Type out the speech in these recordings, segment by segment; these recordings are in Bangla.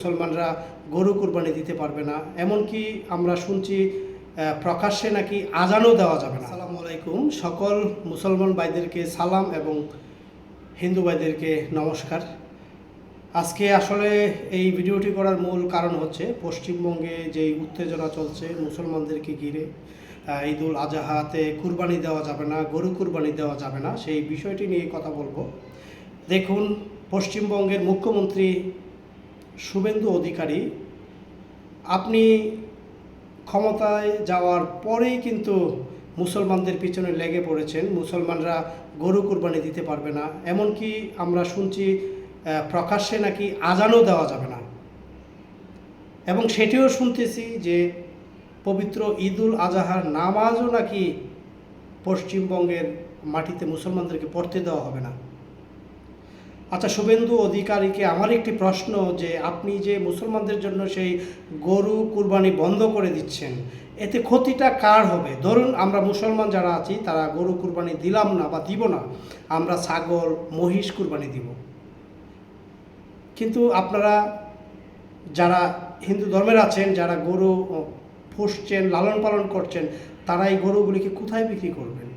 মুসলমানরা গরু কুরবানি দিতে পারবে না, এমনকি আমরা শুনছি প্রকাশ্যে নাকি আজানও দেওয়া যাবে না। আসসালামু আলাইকুম, সকল মুসলমান ভাইদেরকে সালাম এবং হিন্দু ভাইদেরকে নমস্কার। আজকে আসলে এই ভিডিওটি করার মূল কারণ হচ্ছে পশ্চিমবঙ্গে যেই উত্তেজনা চলছে মুসলমানদেরকে ঘিরে, ঈদুল আজহাতে কুরবানি দেওয়া যাবে না, গরু কুরবানি দেওয়া যাবে না, সেই বিষয়টি নিয়ে কথা বলবো। দেখুন, পশ্চিমবঙ্গের মুখ্যমন্ত্রী শুভেন্দু অধিকারী আপনি ক্ষমতায় যাওয়ার পরেই কিন্তু মুসলমানদের পিছনে লেগে পড়েছেন। মুসলমানরা গরু কুরবানি দিতে পারবে না, এমনকি আমরা শুনছি প্রকাশ্যে নাকি আজানও দেওয়া যাবে না, এবং সেটিও শুনতেছি যে পবিত্র ঈদুল আজহার নামাজও নাকি পশ্চিমবঙ্গের মাটিতে মুসলমানদেরকে পড়তে দেওয়া হবে না। আচ্ছা, শুভেন্দু অধিকারীকে আমার একটি প্রশ্ন, যে আপনি যে মুসলমানদের জন্য সেই গরু কুরবানি বন্ধ করে দিচ্ছেন, এতে ক্ষতিটা কার হবে? ধরুন আমরা মুসলমান যারা আছি তারা গরু কুরবানি দিলাম না বা দিব না, আমরা ছাগল মহিষ কুরবানি দিব, কিন্তু আপনারা যারা হিন্দু ধর্মের আছেন, যারা গরু পুষছেন, লালন পালন করছেন, তারা এই গরুগুলিকে কোথায় বিক্রি করবেন?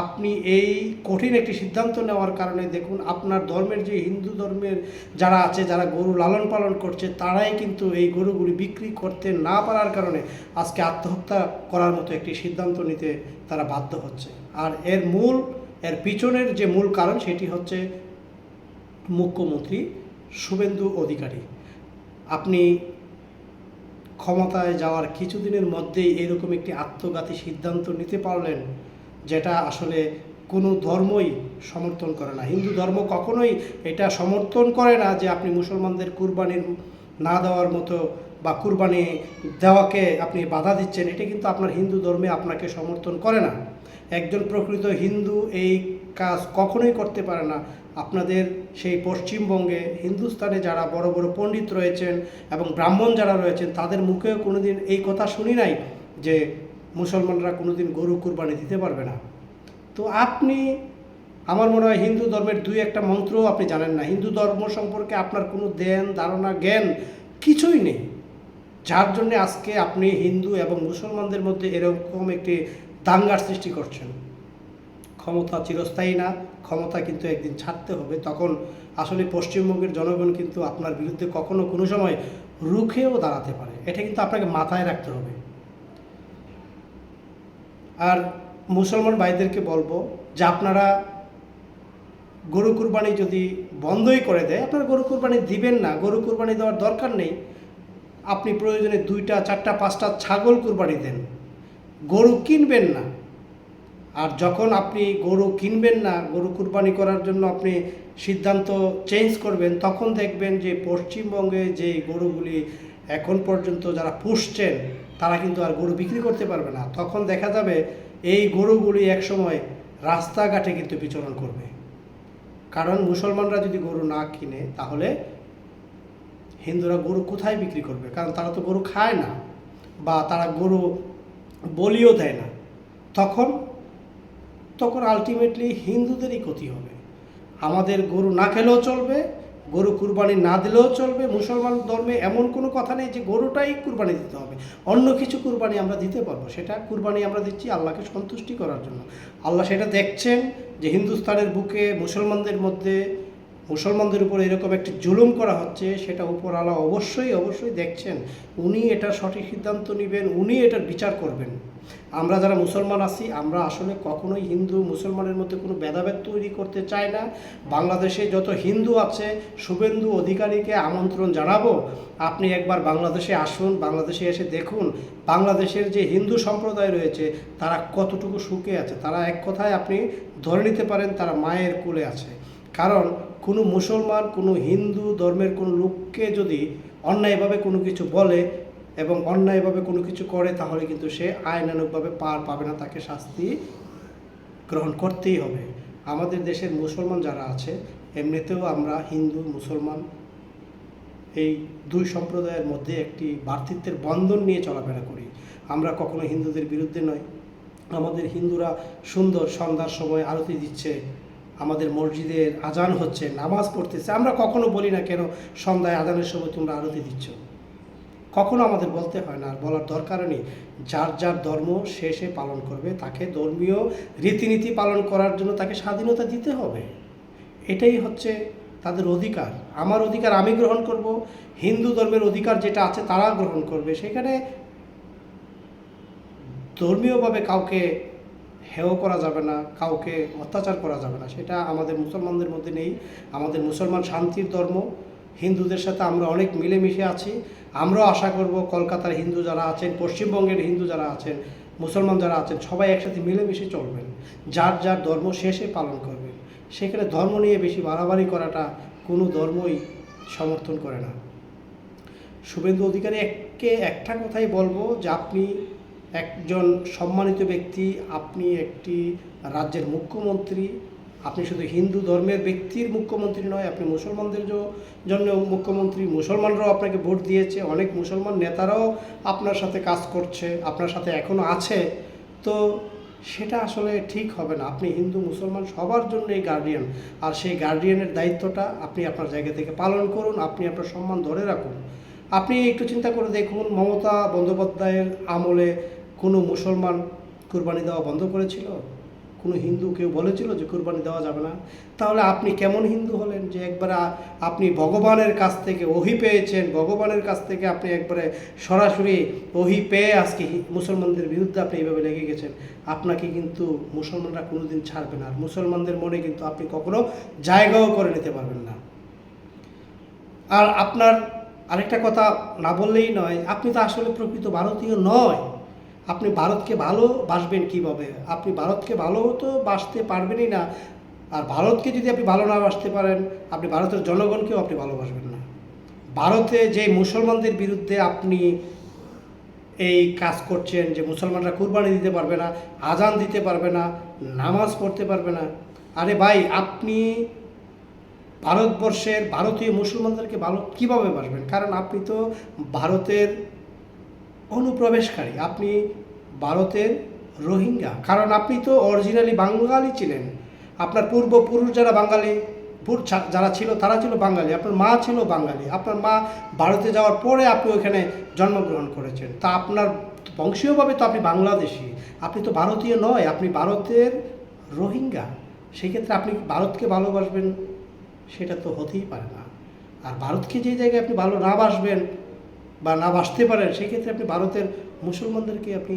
আপনি এই কঠিন একটি সিদ্ধান্ত নেওয়ার কারণে দেখুন, আপনার ধর্মের যে হিন্দু ধর্মের যারা আছে, যারা গরু লালন পালন করছে, তারাই কিন্তু এই গরুগুলি বিক্রি করতে না পারার কারণে আজকে আত্মহত্যা করার মতো একটি সিদ্ধান্ত নিতে তারা বাধ্য হচ্ছে। আর এর পিছনের যে মূল কারণ সেটি হচ্ছে মুখ্যমন্ত্রী শুভেন্দু অধিকারী। আপনি ক্ষমতায় যাওয়ার কিছুদিনের মধ্যেই এরকম একটি আত্মঘাতী সিদ্ধান্ত নিতে পারলেন, যেটা আসলে কোনো ধর্মই সমর্থন করে না। হিন্দু ধর্ম কখনোই এটা সমর্থন করে না যে আপনি মুসলমানদের কুরবানি না দেওয়ার মতো বা কুরবানি দেওয়াকে আপনি বাধা দিচ্ছেন, এটা কিন্তু আপনার হিন্দু ধর্মে আপনাকে সমর্থন করে না। একজন প্রকৃত হিন্দু এই কাজ কখনোই করতে পারে না। আপনাদের সেই পশ্চিমবঙ্গে হিন্দুস্তানে যারা বড় বড় পণ্ডিত রয়েছেন এবং ব্রাহ্মণ যারা রয়েছেন, তাদের মুখেও কোনোদিন এই কথা শুনি নাই যে মুসলমানরা কোনোদিন গরু কুরবানি দিতে পারবে না। তো আপনি, আমার মনে হয় হিন্দু ধর্মের দুই একটা মন্ত্রও আপনি জানেন না। হিন্দু ধর্ম সম্পর্কে আপনার কোনো ধারণা জ্ঞান কিছুই নেই, যার জন্যে আজকে আপনি হিন্দু এবং মুসলমানদের মধ্যে এরকম একটি দাঙ্গার সৃষ্টি করছেন। ক্ষমতা চিরস্থায়ী না, ক্ষমতা কিন্তু একদিন ছাড়তে হবে। তখন আসলে পশ্চিমবঙ্গের জনগণ কিন্তু আপনার বিরুদ্ধে কখনো কোনো সময় রুখেও দাঁড়াতে পারে, এটা কিন্তু আপনাকে মাথায় রাখতে হবে। আর মুসলমান ভাইদেরকে বলবো যে আপনারা গরু কুরবানি যদি বন্ধই করে দেয়, আপনারা গরু কুরবানি দিবেন না, গরু কুরবানি দেওয়ার দরকার নেই। আপনি প্রয়োজনে 2টা 4টা 5টা ছাগল কুরবানি দেন, গরু কিনবেন না। আর যখন আপনি গরু কিনবেন না, গরু কুরবানি করার জন্য আপনি সিদ্ধান্ত চেঞ্জ করবেন, তখন দেখবেন যে পশ্চিমবঙ্গে যে গরুগুলি এখন পর্যন্ত যারা পুষছেন, তারা কিন্তু আর গরু বিক্রি করতে পারবে না। তখন দেখা যাবে এই গরুগুলি একসময় রাস্তাঘাটে কিন্তু বিচরণ করবে। কারণ মুসলমানরা যদি গরু না কিনে, তাহলে হিন্দুরা গরু কোথায় বিক্রি করবে? কারণ তারা তো গরু খায় না, বা তারা গরু বলিও দেয় না। তখন আলটিমেটলি হিন্দুদেরই ক্ষতি হবে। আমাদের গরু না খেলেও চলবে, গরু কুরবানি না দিলেও চলবে। মুসলমান ধর্মে এমন কোনো কথা নেই যে গরুটাই কুরবানি দিতে হবে, অন্য কিছু কুরবানি আমরা দিতে পারবো। সেটা কুরবানি আমরা দিচ্ছি আল্লাহকে সন্তুষ্টি করার জন্য। আল্লাহ সেটা দেখছেন যে হিন্দুস্তানের বুকে মুসলমানদের উপর এরকম একটি জুলুম করা হচ্ছে, সেটা উপর আল্লাহ অবশ্যই দেখছেন। উনি এটার সঠিক সিদ্ধান্ত নেবেন, উনি এটার বিচার করবেন। আমরা যারা মুসলমান আছি, আমরা আসলে কখনোই হিন্দু মুসলমানের মধ্যে কোনো ভেদাভেদ তৈরি করতে চাই না। বাংলাদেশে যত হিন্দু আছে, শুভেন্দু অধিকারীকে আমন্ত্রণ জানাবো, আপনি একবার বাংলাদেশে আসুন, বাংলাদেশে এসে দেখুন বাংলাদেশের যে হিন্দু সম্প্রদায় রয়েছে তারা কতটুকু সুখে আছে। তারা এক কথায় আপনি ধরে নিতে পারেন তারা মায়ের কোলে আছে। কারণ কোনো মুসলমান, কোনো হিন্দু ধর্মের কোনো লোককে যদি অন্যায়ভাবে কোনো কিছু বলে এবং অন্যায়ভাবে কোনো কিছু করে, তাহলে কিন্তু সে আইনানুগভাবে পার পাবে না, তাকে শাস্তি গ্রহণ করতেই হবে। আমাদের দেশের মুসলমান যারা আছে, এমনিতেও আমরা হিন্দু মুসলমান এই দুই সম্প্রদায়ের মধ্যে একটি ভ্রাতৃত্বের বন্ধন নিয়ে চলাফেরা করি। আমরা কখনো হিন্দুদের বিরুদ্ধে নয়। আমাদের হিন্দুরা সুন্দর সন্ধ্যার সময় আরতি দিচ্ছে, আমাদের মসজিদের আজান হচ্ছে, নামাজ পড়তেছে, আমরা কখনো বলি না কেন সন্ধ্যায় আজানের সময় তোমরা আরতি দিচ্ছ? কখনো আমাদের বলতে হয় না, আর বলার দরকারও নেই। যার যার ধর্ম সে পালন করবে, তাকে ধর্মীয় রীতিনীতি পালন করার জন্য তাকে স্বাধীনতা দিতে হবে। এটাই হচ্ছে তাদের অধিকার। আমার অধিকার আমি গ্রহণ করব, হিন্দু ধর্মের অধিকার যেটা আছে তারা গ্রহণ করবে। সেখানে ধর্মীয়ভাবে কাউকে হেয় করা যাবে না, কাউকে অত্যাচার করা যাবে না, সেটা আমাদের মুসলমানদের মধ্যে নেই। আমাদের মুসলমান শান্তির ধর্ম, হিন্দুদের সাথে আমরা অনেক মিলেমিশে আছি। আমরাও আশা করব কলকাতার হিন্দু যারা আছেন, পশ্চিমবঙ্গের হিন্দু যারা আছেন, মুসলমান যারা আছেন, সবাই একসাথে মিলেমিশে চলবেন, যার যার ধর্ম শেষে পালন করবেন। সেখানে ধর্ম নিয়ে বেশি বাড়াবাড়ি করাটা কোনো ধর্মই সমর্থন করে না। শুভেন্দু অধিকারী একটা কথাই বলবো যে আপনি একজন সম্মানিত ব্যক্তি, আপনি একটি রাজ্যের মুখ্যমন্ত্রী। আপনি শুধু হিন্দু ধর্মের ব্যক্তির মুখ্যমন্ত্রী নয়, আপনি মুসলমানদের জন্য মুখ্যমন্ত্রী। মুসলমানরাও আপনাকে ভোট দিয়েছে, অনেক মুসলমান নেতারাও আপনার সাথে কাজ করছে, আপনার সাথে এখনও আছে। তো সেটা আসলে ঠিক হবে না। আপনি হিন্দু মুসলমান সবার জন্যই গার্ডিয়ান, আর সেই গার্ডিয়ানের দায়িত্বটা আপনি আপনার জায়গা থেকে পালন করুন, আপনি আপনার সম্মান ধরে রাখুন। আপনি একটু চিন্তা করে দেখুন, মমতা বন্দ্যোপাধ্যায়ের আমলে কোনো মুসলমান কুরবানি দেওয়া বন্ধ করেছিল? কোনো হিন্দু কেউ বলেছিল যে কুরবানি দেওয়া যাবে না? তাহলে আপনি কেমন হিন্দু হলেন যে একবারে আপনি ভগবানের কাছ থেকে ওহি পেয়েছেন, ভগবানের কাছ থেকে আপনি একবারে সরাসরি ওহি পেয়ে আজকে মুসলমানদের বিরুদ্ধে আপনি এইভাবে লেগে গেছেন? আপনাকে কিন্তু মুসলমানরা কোনোদিন ছাড়বে না, আর মুসলমানদের মনে কিন্তু আপনি কখনো জায়গাও করে নিতে পারবেন না। আর আপনার আরেকটা কথা না বললেই নয়, আপনি তো আসলে প্রকৃত ভারতীয় নয়। আপনি ভারতকে ভালোবাসবেন কীভাবে? আপনি ভারতকে ভালো তো বাসতে পারবেনই না। আর ভারতকে যদি আপনি ভালো না বাসতে পারেন, আপনি ভারতের জনগণকেও আপনি ভালোবাসবেন না। ভারতে যে মুসলমানদের বিরুদ্ধে আপনি এই কাজ করছেন, যে মুসলমানরা কুরবানি দিতে পারবে না, আজান দিতে পারবে না, নামাজ পড়তে পারবে না, আরে ভাই, আপনি ভারতবর্ষের ভারতীয় মুসলমানদেরকে ভালো কীভাবে বাসবেন? কারণ আপনি তো ভারতের অনুপ্রবেশকারী, আপনি ভারতের রোহিঙ্গা। কারণ আপনি তো অরিজিনালি বাঙালি ছিলেন। আপনার পূর্বপুরুষ যারা বাঙালি যারা ছিল তারা ছিল বাঙালি, আপনার মা ছিল বাঙালি, আপনার মা ভারতে যাওয়ার পরে আপনি ওইখানে জন্মগ্রহণ করেছেন। তা আপনার বংশীয়ভাবে তো আপনি বাংলাদেশি, আপনি তো ভারতীয় নয়, আপনি ভারতের রোহিঙ্গা। সেই ক্ষেত্রে আপনি ভারতকে ভালোবাসবেন সেটা তো হতেই পারে না। আর ভারতকে যে জায়গায় আপনি ভালো না বাসবেন বা না বাসতে পারেন, সেক্ষেত্রে আপনি ভারতের মুসলমানদেরকে আপনি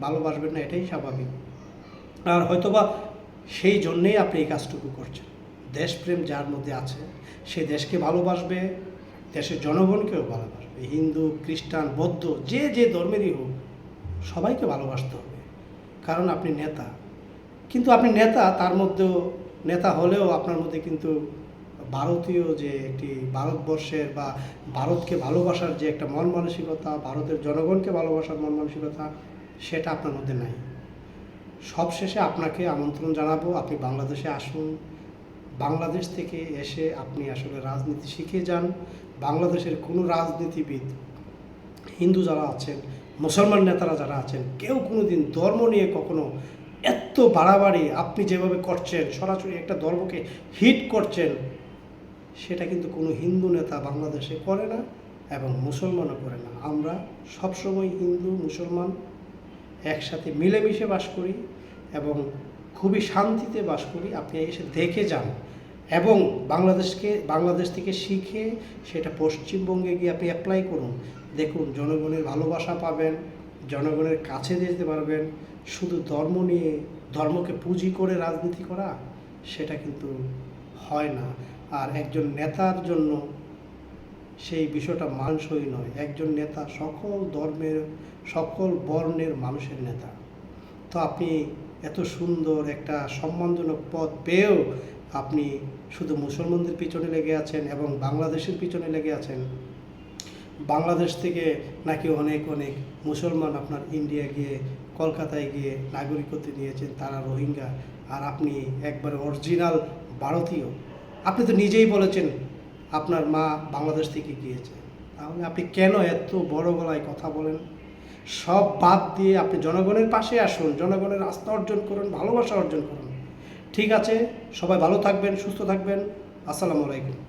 ভালোবাসবেন না, এটাই স্বাভাবিক। আর হয়তোবা সেই জন্যেই আপনি এই কাজটুকু করছেন। দেশপ্রেম যার মধ্যে আছে সে দেশকে ভালোবাসবে, দেশের জনগণকেও ভালোবাসবে। হিন্দু, খ্রিস্টান, বৌদ্ধ, যে যে ধর্মেরই হোক, সবাইকে ভালোবাসতে হবে। কারণ আপনি নেতা। কিন্তু আপনি নেতা, তার মধ্যেও নেতা হলেও আপনার মধ্যে কিন্তু ভারতীয় যে একটি ভারতবর্ষের বা ভারতকে ভালোবাসার যে একটা মন মানসিকতা, ভারতের জনগণকে ভালোবাসার মন মানসিকতা, সেটা আপনার মধ্যে নাই। সবশেষে আপনাকে আমন্ত্রণ জানাবো, আপনি বাংলাদেশে আসুন। বাংলাদেশ থেকে এসে আপনি আসলে রাজনীতি শিখে যান। বাংলাদেশের কোনো রাজনীতিবিদ, হিন্দু যারা আছেন, মুসলমান নেতারা যারা আছেন, কেউ কোনো দিন ধর্ম নিয়ে কখনো এত বাড়াবাড়ি আপনি যেভাবে করছেন, সরাসরি একটা ধর্মকে হিট করছেন, সেটা কিন্তু কোনো হিন্দু নেতা বাংলাদেশে করে না এবং মুসলমানও করে না। আমরা সবসময় হিন্দু মুসলমান একসাথে মিলেমিশে বাস করি এবং খুবই শান্তিতে বাস করি। আপনি এসে দেখে যান এবং বাংলাদেশ থেকে শিখে সেটা পশ্চিমবঙ্গে গিয়ে আপনি অ্যাপ্লাই করুন। দেখুন, জনগণের ভালোবাসা পাবেন, জনগণের কাছে যেতে পারবেন। শুধু ধর্ম নিয়ে, ধর্মকে পুঁজি করে রাজনীতি করা, সেটা কিন্তু হয় না। আর একজন নেতার জন্য সেই বিষয়টা মানানসই নয়। একজন নেতা সকল ধর্মের, সকল বর্ণের মানুষের নেতা। তো আপনি এত সুন্দর একটা সম্মানজনক পদ পেয়েও আপনি শুধু মুসলমানদের পিছনে লেগে আছেন এবং বাংলাদেশের পিছনে লেগে আছেন। বাংলাদেশ থেকে নাকি অনেক অনেক মুসলমান আপনার ইন্ডিয়া গিয়ে, কলকাতায় গিয়ে নাগরিকত্ব নিয়েছেন, তারা রোহিঙ্গা, আর আপনি একবারে অরিজিনাল ভারতীয়। আপনি তো নিজেই বলেছেন আপনার মা বাংলাদেশ থেকে গিয়েছে। তাহলে আপনি কেন এত বড় গলায় কথা বলেন? সব বাদ দিয়ে আপনি জনগণের পাশে আসুন, জনগণের আস্থা অর্জন করুন, ভালোবাসা অর্জন করুন। ঠিক আছে, সবাই ভালো থাকবেন, সুস্থ থাকবেন। আসসালামু আলাইকুম।